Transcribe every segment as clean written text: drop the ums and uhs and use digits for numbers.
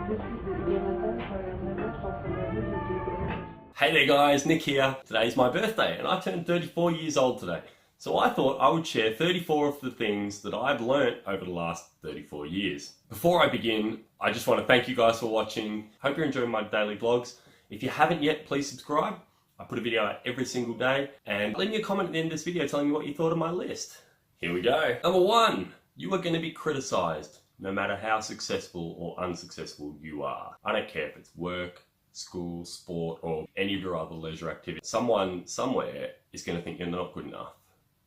Hey there guys, Nick here. Today's my birthday and I turned 34 years old today. So I thought I would share 34 of the things that I've learnt over the last 34 years. Before I begin, I just want to thank you guys for watching. Hope you're enjoying my daily vlogs. If you haven't yet, please subscribe. I put a video out every single day, and leave me a comment at the end of this video telling me what you thought of my list. Here we go. Number 1, you are going to be criticised no matter how successful or unsuccessful you are. I don't care if it's work, school, sport, or any of your other leisure activities. Someone somewhere is going to think you're not good enough.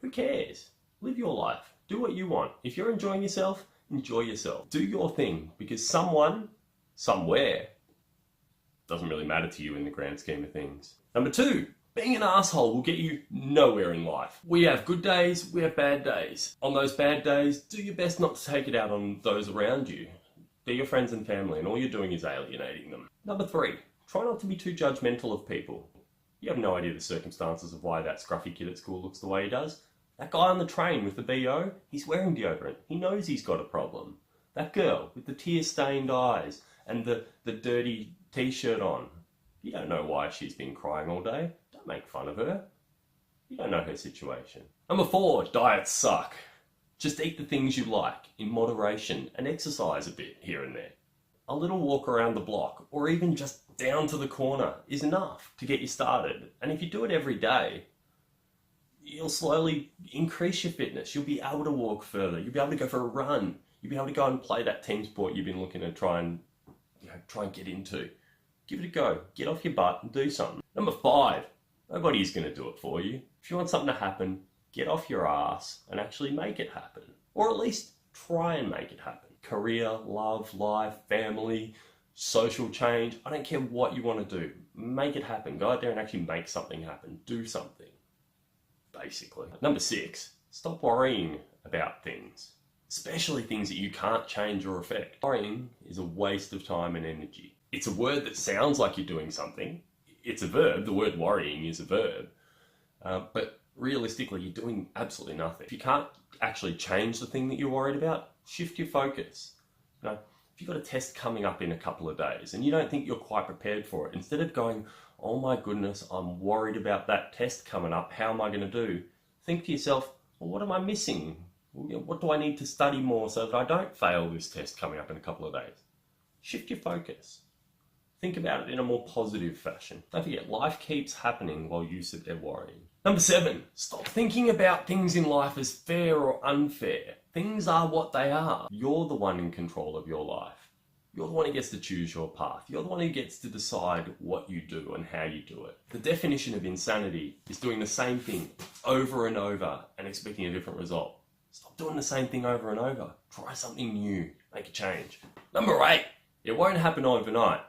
Who cares? Live your life. Do what you want. If you're enjoying yourself, enjoy yourself. Do your thing, because someone, somewhere, doesn't really matter to you in the grand scheme of things. Number 2, being an asshole will get you nowhere in life. We have good days, we have bad days. On those bad days, do your best not to take it out on those around you. They're your friends and family, and all you're doing is alienating them. Number 3, try not to be too judgmental of people. You have no idea the circumstances of why that scruffy kid at school looks the way he does. That guy on the train with the BO, he's wearing deodorant. He knows he's got a problem. That girl with the tear-stained eyes and the dirty t-shirt on, you don't know why she's been crying all day. Don't make fun of her. You don't know her situation. Number 4, diets suck. Just eat the things you like in moderation and exercise a bit here and there. A little walk around the block, or even just down to the corner, is enough to get you started. And if you do it every day, you'll slowly increase your fitness. You'll be able to walk further. You'll be able to go for a run. You'll be able to go and play that team sport you've been looking to try and get into. Give it a go. Get off your butt and do something. Number 5, nobody's going to do it for you. If you want something to happen, get off your ass and actually make it happen. Or at least try and make it happen. Career, love, life, family, social change. I don't care what you want to do. Make it happen. Go out there and actually make something happen. Do something. Basically. Number 6, stop worrying about things. Especially things that you can't change or affect. Worrying is a waste of time and energy. It's a word that sounds like you're doing something. It's a verb. The word worrying is a verb. But realistically, you're doing absolutely nothing. If you can't actually change the thing that you're worried about, shift your focus. If you've got a test coming up in a couple of days and you don't think you're quite prepared for it, instead of going, oh my goodness, I'm worried about that test coming up, how am I going to do? Think to yourself, well, what am I missing? What do I need to study more so that I don't fail this test coming up in a couple of days? Shift your focus. Think about it in a more positive fashion. Don't forget, life keeps happening while you sit there worrying. Number 7, stop thinking about things in life as fair or unfair. Things are what they are. You're the one in control of your life. You're the one who gets to choose your path. You're the one who gets to decide what you do and how you do it. The definition of insanity is doing the same thing over and over and expecting a different result. Stop doing the same thing over and over. Try something new. Make a change. Number 8, it won't happen overnight.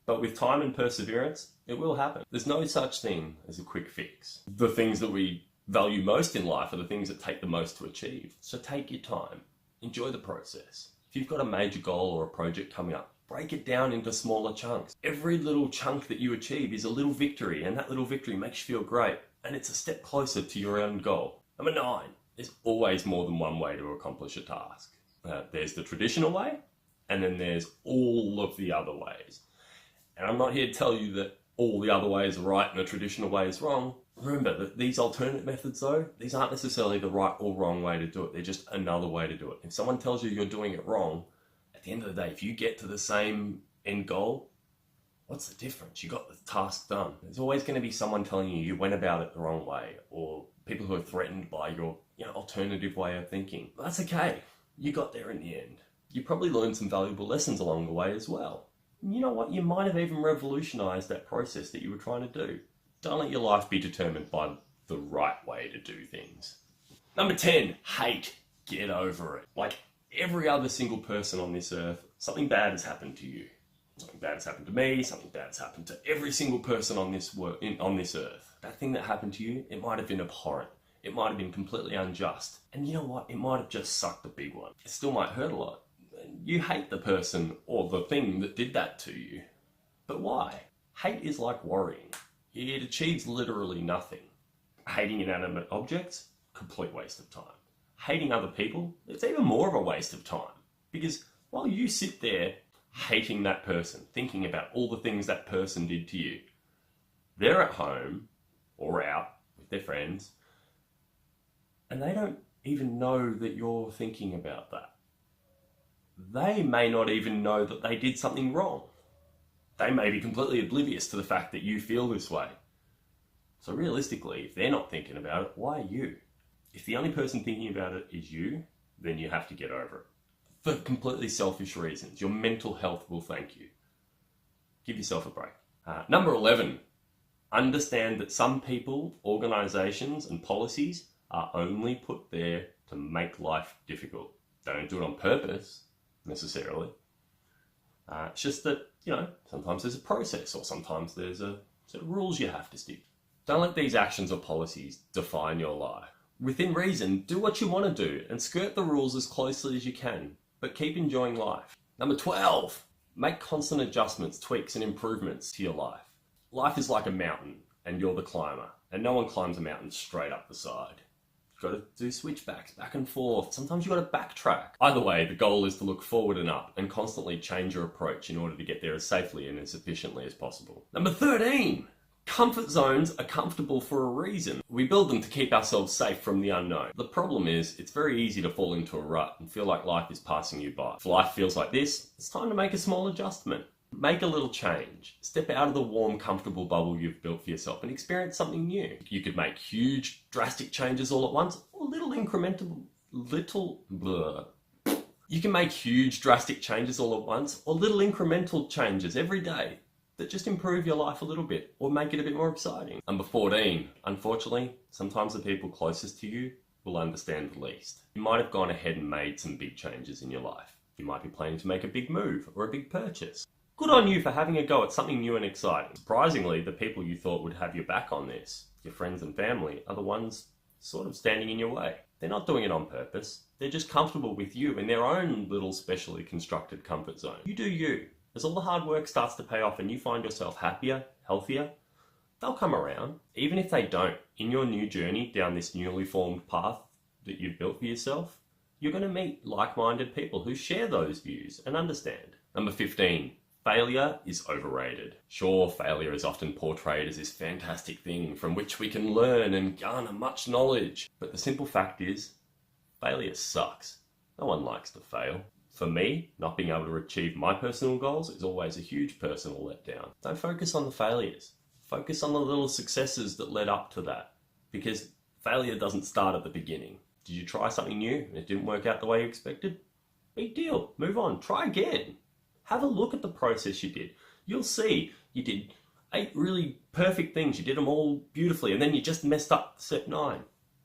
But with time and perseverance, it will happen. There's no such thing as a quick fix. The things that we value most in life are the things that take the most to achieve. So take your time. Enjoy the process. If you've got a major goal or a project coming up, break it down into smaller chunks. Every little chunk that you achieve is a little victory, and that little victory makes you feel great. And it's a step closer to your own goal. Number 9, there's always more than one way to accomplish a task. There's the traditional way, and then there's all of the other ways. And I'm not here to tell you that all the other ways are right and the traditional way is wrong. Remember that these alternate methods though, these aren't necessarily the right or wrong way to do it. They're just another way to do it. If someone tells you you're doing it wrong, at the end of the day, if you get to the same end goal, what's the difference? You got the task done. There's always going to be someone telling you you went about it the wrong way, or people who are threatened by your alternative way of thinking. But that's okay. You got there in the end. You probably learned some valuable lessons along the way as well. You know what? You might have even revolutionized that process that you were trying to do. Don't let your life be determined by the right way to do things. Number 10, hate. Get over it. Like every other single person on this earth, something bad has happened to you. Something bad has happened to me, something bad has happened to every single person on this earth. That thing that happened to you, it might have been abhorrent. It might have been completely unjust. And you know what? It might have just sucked a big one. It still might hurt a lot. You hate the person or the thing that did that to you. But why? Hate is like worrying. It achieves literally nothing. Hating inanimate objects, complete waste of time. Hating other people, it's even more of a waste of time. Because while you sit there hating that person, thinking about all the things that person did to you. They're at home or out with their friends, and they don't even know that you're thinking about that. They may not even know that they did something wrong. They may be completely oblivious to the fact that you feel this way. So realistically, if they're not thinking about it, why are you? If the only person thinking about it is you, then you have to get over it. For completely selfish reasons. Your mental health will thank you. Give yourself a break. Number 11, understand that some people, organisations and policies are only put there to make life difficult. They don't do it on purpose, necessarily. It's just that, sometimes there's a process or sometimes there's a set of rules you have to stick to. Don't let these actions or policies define your life. Within reason, do what you want to do and skirt the rules as closely as you can, but keep enjoying life. Number 12, make constant adjustments, tweaks and improvements to your life. Life is like a mountain and you're the climber, and no one climbs a mountain straight up the side. You've got to do switchbacks, back and forth. Sometimes you've got to backtrack. Either way, the goal is to look forward and up and constantly change your approach in order to get there as safely and as efficiently as possible. Number 13, comfort zones are comfortable for a reason. We build them to keep ourselves safe from the unknown. The problem is, it's very easy to fall into a rut and feel like life is passing you by. If life feels like this, it's time to make a small adjustment. Make a little change. Step out of the warm, comfortable bubble you've built for yourself and experience something new. You could make huge, drastic changes all at once, or You can make huge, drastic changes all at once, or little incremental changes every day that just improve your life a little bit, or make it a bit more exciting. Number 14, unfortunately, sometimes the people closest to you will understand the least. You might have gone ahead and made some big changes in your life. You might be planning to make a big move or a big purchase. Good on you for having a go at something new and exciting. Surprisingly, the people you thought would have your back on this, your friends and family, are the ones sort of standing in your way. They're not doing it on purpose. They're just comfortable with you in their own little specially constructed comfort zone. You do you. As all the hard work starts to pay off and you find yourself happier, healthier, they'll come around. Even if they don't, in your new journey down this newly formed path that you've built for yourself, you're going to meet like-minded people who share those views and understand. Number 15. Failure is overrated. Sure, failure is often portrayed as this fantastic thing from which we can learn and garner much knowledge. But the simple fact is, failure sucks. No one likes to fail. For me, not being able to achieve my personal goals is always a huge personal letdown. Don't focus on the failures. Focus on the little successes that led up to that. Because failure doesn't start at the beginning. Did you try something new and it didn't work out the way you expected? Big deal. Move on. Try again. Have a look at the process you did. You'll see you did 8 really perfect things. You did them all beautifully, and then you just messed up step 9.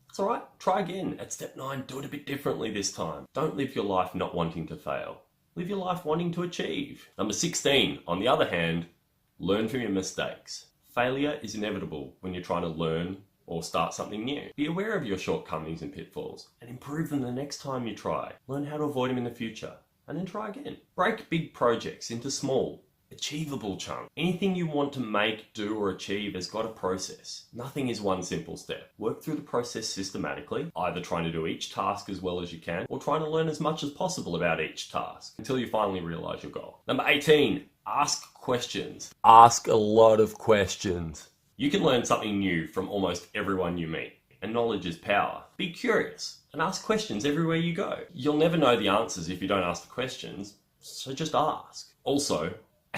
It's all right. Try again. At step 9, do it a bit differently this time. Don't live your life not wanting to fail. Live your life wanting to achieve. Number 16, on the other hand, learn from your mistakes. Failure is inevitable when you're trying to learn or start something new. Be aware of your shortcomings and pitfalls and improve them the next time you try. Learn how to avoid them in the future. And then try again. Break big projects into small, achievable chunks. Anything you want to make, do, or achieve has got a process. Nothing is one simple step. Work through the process systematically, either trying to do each task as well as you can, or trying to learn as much as possible about each task, until you finally realize your goal. Number 18, ask questions. Ask a lot of questions. You can learn something new from almost everyone you meet, and knowledge is power. Be curious. And ask questions everywhere you go. You'll never know the answers if you don't ask the questions, so just ask. Also,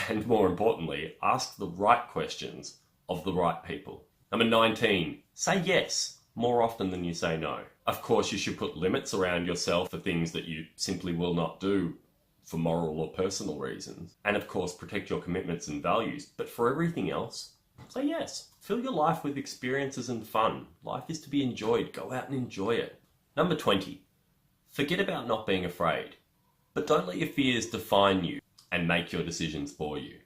and more importantly, ask the right questions of the right people. Number 19, say yes more often than you say no. Of course, you should put limits around yourself for things that you simply will not do for moral or personal reasons. And of course, protect your commitments and values. But for everything else, say yes. Fill your life with experiences and fun. Life is to be enjoyed. Go out and enjoy it. Number 20, forget about not being afraid, but don't let your fears define you and make your decisions for you.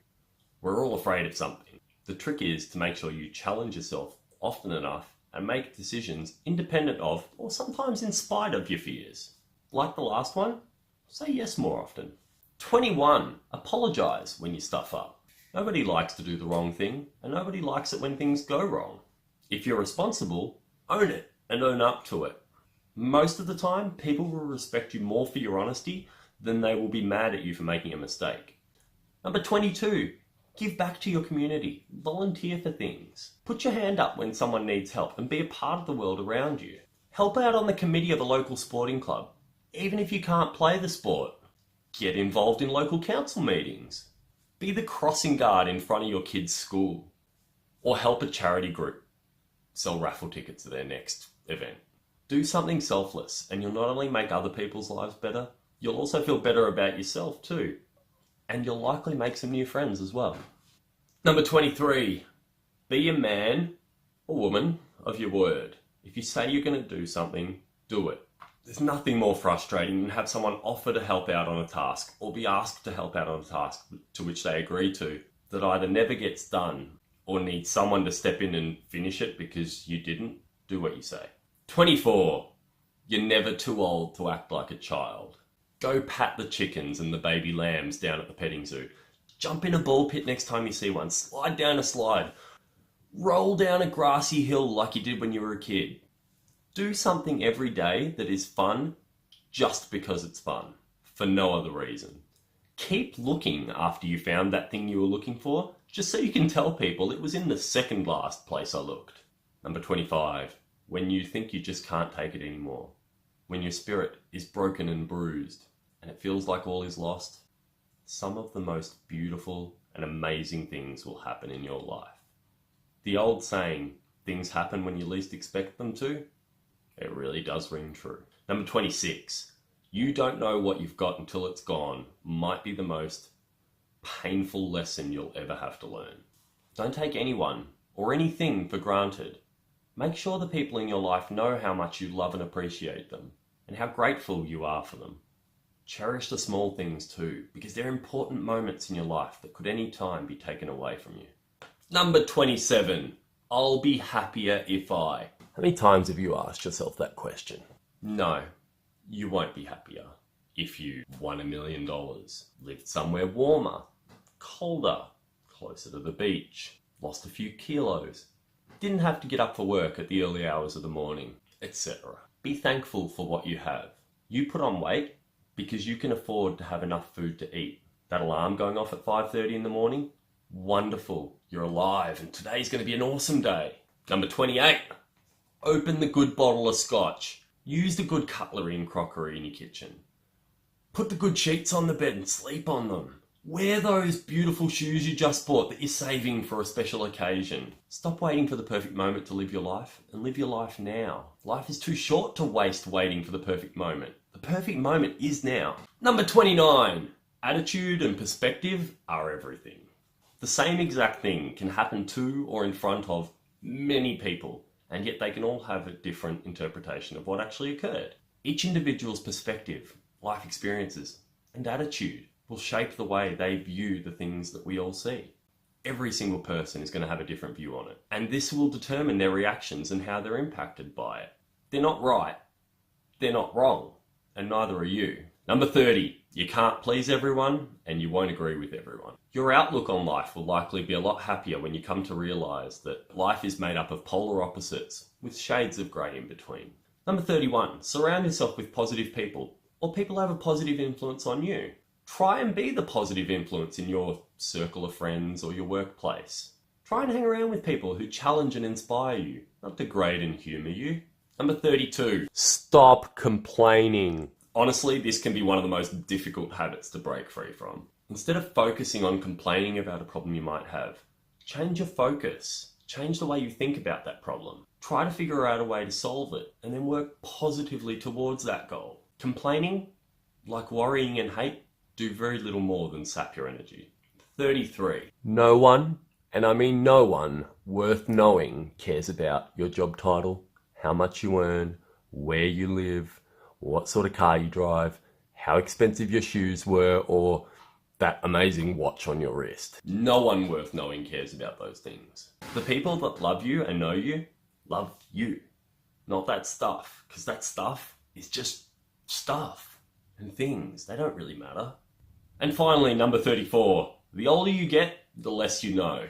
We're all afraid of something. The trick is to make sure you challenge yourself often enough and make decisions independent of, or sometimes in spite of, your fears. Like the last one, say yes more often. 21, apologize when you stuff up. Nobody likes to do the wrong thing, and nobody likes it when things go wrong. If you're responsible, own it and own up to it. Most of the time, people will respect you more for your honesty than they will be mad at you for making a mistake. Number 22, give back to your community. Volunteer for things. Put your hand up when someone needs help and be a part of the world around you. Help out on the committee of a local sporting club, even if you can't play the sport. Get involved in local council meetings. Be the crossing guard in front of your kid's school. Or help a charity group sell raffle tickets to their next event. Do something selfless and you'll not only make other people's lives better, you'll also feel better about yourself too. And you'll likely make some new friends as well. Number 23, be a man or woman of your word. If you say you're going to do something, do it. There's nothing more frustrating than have someone offer to help out on a task or be asked to help out on a task to which they agree to that either never gets done or needs someone to step in and finish it because you didn't do what you say. 24, you're never too old to act like a child. Go pat the chickens and the baby lambs down at the petting zoo. Jump in a ball pit next time you see one. Slide down a slide. Roll down a grassy hill like you did when you were a kid. Do something every day that is fun just because it's fun, for no other reason. Keep looking after you found that thing you were looking for, just so you can tell people it was in the second last place I looked. Number 25, when you think you just can't take it anymore. When your spirit is broken and bruised and it feels like all is lost, some of the most beautiful and amazing things will happen in your life. The old saying, things happen when you least expect them to, it really does ring true. Number 26, you don't know what you've got until it's gone might be the most painful lesson you'll ever have to learn. Don't take anyone or anything for granted. Make sure the people in your life know how much you love and appreciate them and how grateful you are for them. Cherish the small things too, because they're important moments in your life that could any time be taken away from you. Number 27, I'll be happier if I. How many times have you asked yourself that question? No, you won't be happier if you won $1 million, lived somewhere warmer, colder, closer to the beach, lost a few kilos, didn't have to get up for work at the early hours of the morning, etc. Be thankful for what you have. You put on weight because you can afford to have enough food to eat. That alarm going off at 5:30 in the morning? Wonderful, you're alive and today's going to be an awesome day. Number 28, open the good bottle of scotch. Use the good cutlery and crockery in your kitchen. Put the good sheets on the bed and sleep on them. Wear those beautiful shoes you just bought that you're saving for a special occasion. Stop waiting for the perfect moment to live your life and live your life now. Life is too short to waste waiting for the perfect moment. The perfect moment is now. Number 29, attitude and perspective are everything. The same exact thing can happen to or in front of many people, and yet they can all have a different interpretation of what actually occurred. Each individual's perspective, life experiences, and attitude will shape the way they view the things that we all see. Every single person is going to have a different view on it, and this will determine their reactions and how they're impacted by it. They're not right, they're not wrong, and neither are you. Number 30, you can't please everyone and you won't agree with everyone. Your outlook on life will likely be a lot happier when you come to realise that life is made up of polar opposites with shades of grey in between. Number 31, surround yourself with positive people or people who have a positive influence on you. Try and be the positive influence in your circle of friends or your workplace. Try and hang around with people who challenge and inspire you, not degrade and humour you. Number 32, stop complaining. Honestly, this can be one of the most difficult habits to break free from. Instead of focusing on complaining about a problem you might have, change your focus. Change the way you think about that problem. Try to figure out a way to solve it and then work positively towards that goal. Complaining, like worrying and hate, do very little more than sap your energy. 33. No one, and I mean no one, worth knowing cares about your job title, how much you earn, where you live, what sort of car you drive, how expensive your shoes were, or that amazing watch on your wrist. No one worth knowing cares about those things. The people that love you and know you, love you, not that stuff, because that stuff is just stuff and things. They don't really matter. And finally, number 34, the older you get, the less you know.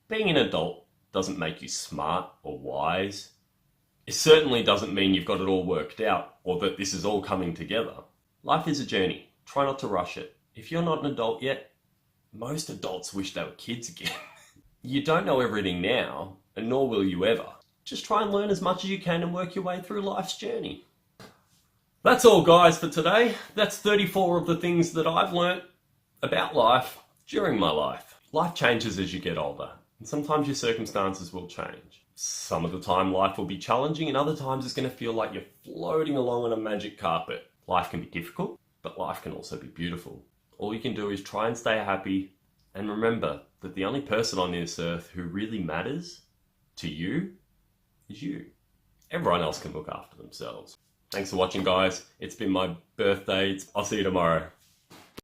Being an adult doesn't make you smart or wise. It certainly doesn't mean you've got it all worked out or that this is all coming together. Life is a journey. Try not to rush it. If you're not an adult yet, Most adults wish they were kids again. You don't know everything now, and nor will you ever. Just try and learn as much as you can and work your way through life's journey. That's all, guys, for today. That's 34 of the things that I've learnt about life during my life. Life changes as you get older, and sometimes your circumstances will change. Some of the time life will be challenging, and other times it's going to feel like you're floating along on a magic carpet. Life can be difficult, but life can also be beautiful. All you can do is try and stay happy, and remember that the only person on this earth who really matters to you is you. Everyone else can look after themselves. Thanks for watching, guys. It's been my birthday. I'll see you tomorrow.